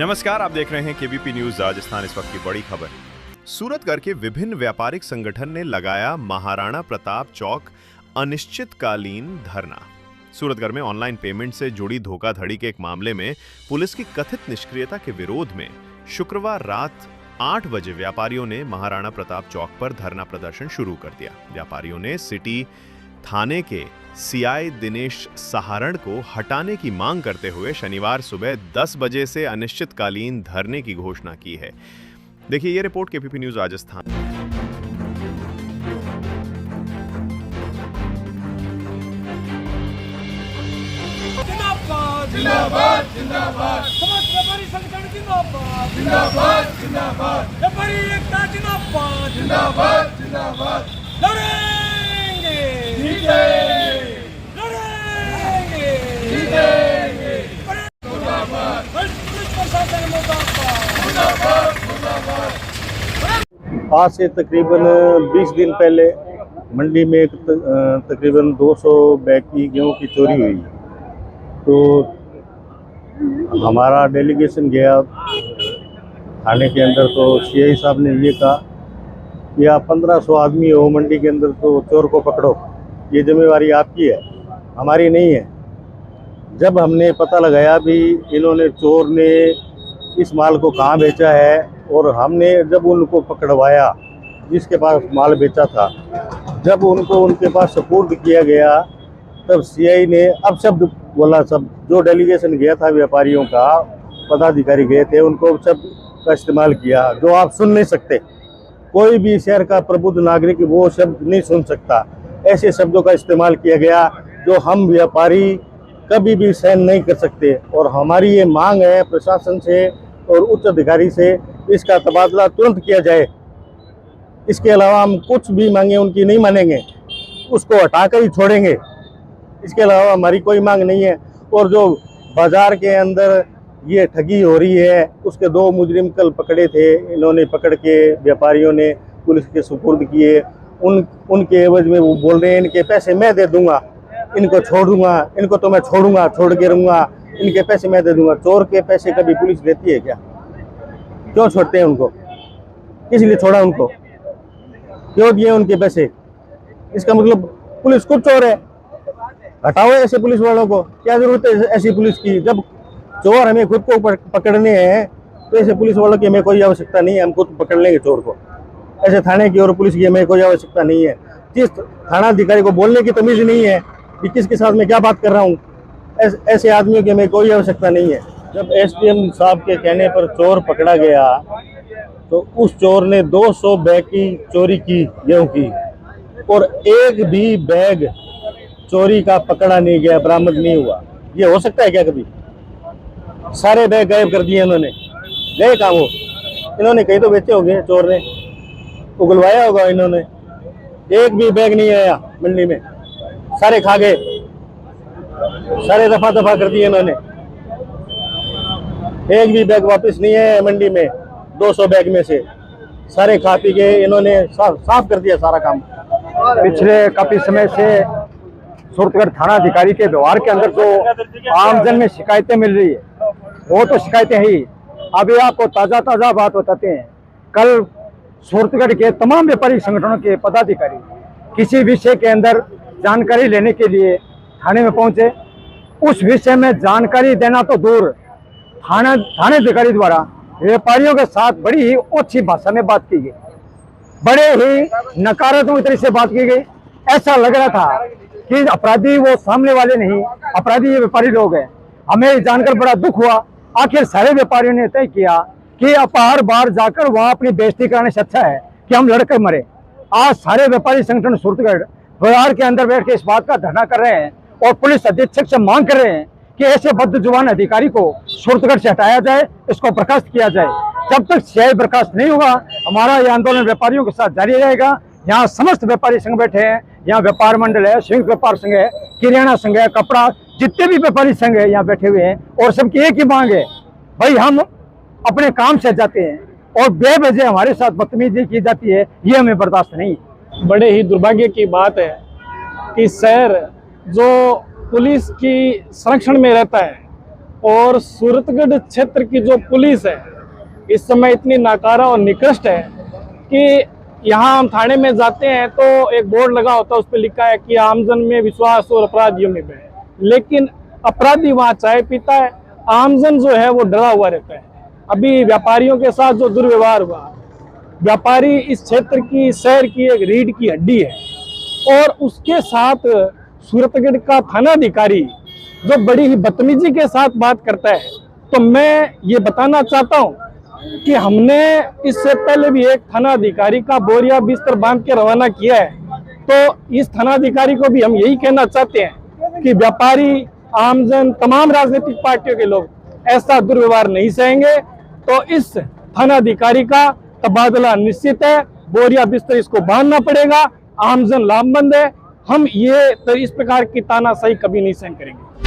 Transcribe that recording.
नमस्कार, आप देख रहे हैं केवीपी न्यूज राजस्थान। इस वक्त की बड़ी खबर। सूरतगढ़ के विभिन्न व्यापारिक संगठन ने लगाया महाराणा प्रताप चौक अनिश्चितकालीन धरना। सूरतगढ़ में ऑनलाइन पेमेंट से जुड़ी धोखाधड़ी के एक मामले में पुलिस की कथित निष्क्रियता के विरोध में शुक्रवार रात 8 बजे व्यापारियों ने महाराणा प्रताप चौक पर धरना प्रदर्शन शुरू कर दिया। व्यापारियों ने सिटी थाने के सीआई दिनेश सहारण को हटाने की मांग करते हुए शनिवार सुबह 10 बजे से अनिश्चितकालीन धरने की घोषणा की है। देखिए ये रिपोर्ट केवीपी न्यूज राजस्थान। जिंदाबाद जिंदाबाद जिंदाबाद समस्त व्यापारी संगठन जिंदाबाद जिंदाबाद जिंदाबाद व्यापारी एकता जिंदाबाद जिंदाबाद जिंदाबाद लड़ेंगे लड़ेंगे जीतेंगे मुर्दाबाद पुलिस प्रशासन मुर्दाबाद मुर्दाबाद। आज से तकरीबन 20 दिन पहले मंडी में तकरीबन 200 बैग की गेहूं की चोरी हुई। तो हमारा डेलीगेशन गया थाने के अंदर, तो सीआई साहब ने ये कहा कि आप 1500 आदमी हो मंडी के अंदर, तो चोर को पकड़ो, ये जिम्मेवारी आपकी है, हमारी नहीं है। जब हमने पता लगाया भी इन्होंने चोर ने इस माल को कहाँ बेचा है, और हमने जब उनको पकड़वाया जिसके पास माल बेचा था, जब उनको उनके पास सुपुर्द किया गया, तब सीआई ने अब शब्द बोला। सब जो डेलीगेशन गया था व्यापारियों का, पदाधिकारी गए थे, उनको शब्द का इस्तेमाल किया जो आप सुन नहीं सकते। कोई भी शहर का प्रबुद्ध नागरिक वो शब्द नहीं सुन सकता। ऐसे शब्दों का इस्तेमाल किया गया जो हम व्यापारी कभी भी सहन नहीं कर सकते। और हमारी ये मांग है प्रशासन से और उच्च अधिकारी से, इसका तबादला तुरंत किया जाए। इसके अलावा हम कुछ भी मांगे उनकी नहीं मानेंगे, उसको हटाकर ही छोड़ेंगे। इसके अलावा हमारी कोई मांग नहीं है। और जो बाजार के अंदर ये ठगी हो रही है, उसके 2 मुजरिम कल पकड़े थे, इन्होंने पकड़ के व्यापारियों ने पुलिस के सुपुर्द किए। उनके एवज में वो बोल रहे हैं इनके पैसे मैं दे दूंगा, इनको छोड़ दूंगा, इनको तो मैं छोड़ूंगा, छोड़ के रहूँगा, इनके पैसे मैं दे दूंगा। चोर के पैसे कभी पुलिस देती है क्या? क्यों छोड़ते हैं उनको? किस लिए छोड़ा उनको? क्यों दिए उनके पैसे? इसका मतलब पुलिस खुद चोर है। हटाओ ऐसे पुलिस वालों को, क्या जरूरत है ऐसी पुलिस की? जब चोर हमें खुद को पकड़ने हैं तो ऐसे पुलिस वालों की हमें कोई आवश्यकता नहीं है, हम खुद पकड़ लेंगे चोर को। ऐसे थाने की और पुलिस की हमें कोई आवश्यकता नहीं है। जिस थानाधिकारी को बोलने की तमीज नहीं है कि किसके साथ मैं क्या बात कर रहा हूँ, ऐसे आदमियों की हमें कोई आवश्यकता नहीं है। जब एसडीएम साहब के कहने पर चोर पकड़ा गया, तो उस चोर ने 200 बैग की चोरी की गेहूं की, और एक भी बैग चोरी का पकड़ा नहीं गया, बरामद नहीं हुआ। ये हो सकता है क्या कभी? सारे बैग गायब कर दिए इन्होंने। गए कहाँ वो? इन्होंने कहीं तो बेचे होंगे, चोर ने उगलवाया होगा इन्होंने। एक भी बैग नहीं आया मंडी में, सारे खा गए, सारे दफा दफा कर दिए इन्होंने। एक भी बैग वापस नहीं है मंडी में। 200 बैग में से सारे खा पी गए इन्होंने, साफ कर दिया सारा काम। पिछले काफी समय से सूरतगढ़ थाना अधिकारी के व्यवहार के अंदर जो आमजन में शिकायतें मिल रही है, वो तो शिकायतें ही। अभी आपको ताज़ा बात बताते हैं। कल सूरतगढ़ के तमाम व्यापारी संगठनों के पदाधिकारी किसी विषय के अंदर जानकारी लेने के लिए थाने में पहुंचे। उस विषय में जानकारी देना तो दूर, थाने अधिकारी द्वारा व्यापारियों के साथ बड़ी ही ओछी भाषा में बात की गई, बड़े ही नकारात्मक तरीके से बात की गई। ऐसा लग रहा था कि अपराधी वो सामने वाले नहीं, अपराधी ये व्यापारी लोग हैं। हमें जानकर बड़ा दुख हुआ। आखिर सारे व्यापारियों ने तय किया कि बार बार जाकर वहां अपनी बेइज्जती कराने से अच्छा है कि हम लड़कर मरे। आज सारे व्यापारी संगठन सूरतगढ़ बाजार के अंदर बैठ के इस बात का धरना कर रहे हैं और पुलिस अधीक्षक से मांग कर रहे हैं कि ऐसे बदजुबान अधिकारी को सूरतगढ़ से हटाया जाए, इसको बर्खास्त किया जाए। जब तक सीआई बर्खास्त नहीं होगा, हमारा यह आंदोलन व्यापारियों के साथ जारी रहेगा। यहाँ समस्त व्यापारी संघ बैठे हैं, यहाँ व्यापार मंडल है, संयुक्त व्यापार संघ है, किराना संघ है, कपड़ा, जितने भी व्यापारी संघ है यहाँ बैठे हुए हैं, और सबकी एक ही मांग है, भाई हम अपने काम से जाते हैं और बेवजह हमारे साथ बदतमीजी की जाती है, ये हमें बर्दाश्त नहीं। बड़े ही दुर्भाग्य की बात है कि शहर जो पुलिस की संरक्षण में रहता है, और सूरतगढ़ क्षेत्र की जो पुलिस है इस समय इतनी नाकारा और निकृष्ट है कि यहाँ हम थाने में जाते हैं तो एक बोर्ड लगा होता है, उस पर लिखा है कि आमजन में विश्वास और अपराधियों में भय, लेकिन अपराधी वहाँ चाय पीता है, आमजन जो है वो डरा हुआ रहता है। अभी व्यापारियों के साथ जो दुर्व्यवहार हुआ, व्यापारी इस क्षेत्र की शहर की एक रीढ़ की हड्डी है और उसके साथ सूरतगढ़ का थानाधिकारी जो बड़ी ही बदतमीजी के साथ बात करता है। तो मैं ये बताना चाहता हूँ कि हमने इससे पहले भी एक थानाधिकारी का बोरिया बिस्तर बांध के रवाना किया है, तो इस थानाधिकारी को भी हम यही कहना चाहते हैं कि व्यापारी, आमजन, तमाम राजनीतिक पार्टियों के लोग ऐसा दुर्व्यवहार नहीं सहेंगे। तो इस थानाधिकारी का तबादला निश्चित है, बोरिया बिस्तर इसको बांधना पड़ेगा, आमजन लामबंद है। हम ये तो इस प्रकार की तानाशाही कभी नहीं सहन करेंगे।